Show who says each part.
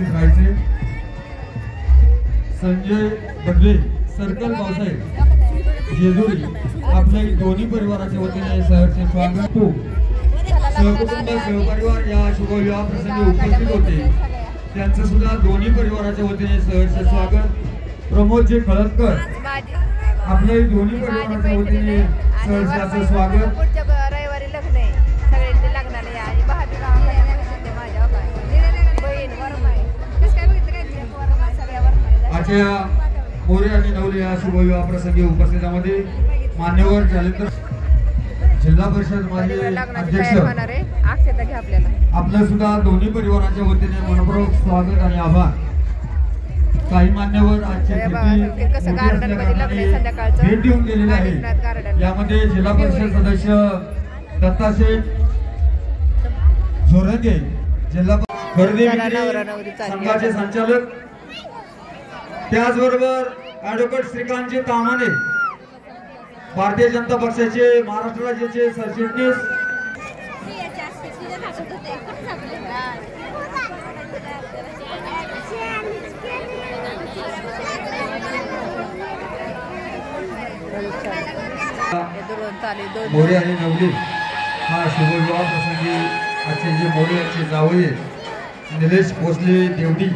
Speaker 1: उपस्थित राहायचे। संजय बंडले सर्कल भाऊसाहेब जेजुरी आपल्या दोन्ही परिवाराच्या वतीने सहर्ष स्वागत। सहकुटुंब सहपरिवार या शुभविवाह प्रसंगी उपस्थित होते त्यांचं सुद्धा दोन्ही परिवाराच्या वतीने सहर्ष स्वागत। प्रमोदजी खळदकर आपल्या दोन्ही परिवाराच्या वतीने सहर्ष स्वागत।
Speaker 2: रविवारी लग्न आहे सगळ्यांचे लग्नाला या आणि बहादूर माझ्या बहीण
Speaker 1: आजच्या मोरे आणि नवले या शुभविवाह प्रसंगी उपस्थितांमध्ये मान्यवर जालेंद्र जिल्हा परिषद माजी अध्यक्ष आपलं सुद्धा दोन्ही परिवाराच्या वतीने मनपूर्वक स्वागत आणि आभार। काही मान्यवर आजचे भेट देऊन गेलेले आहे। यामध्ये जिल्हा परिषद सदस्य दत्ताशेठ झोरंगे, जिल्हा खरेदी संघाचे संचालक, त्याचबरोबर ॲडव्होकेट श्रीकांतजी तामाने भारतीय जनता पक्षाचे महाराष्ट्र राज्याचे सरचिटणीस, मोरे आणि नवली हा शुभविवाह प्रसंगी आजचे जे मोरे यांचे जावई निलेश भोसले देवडी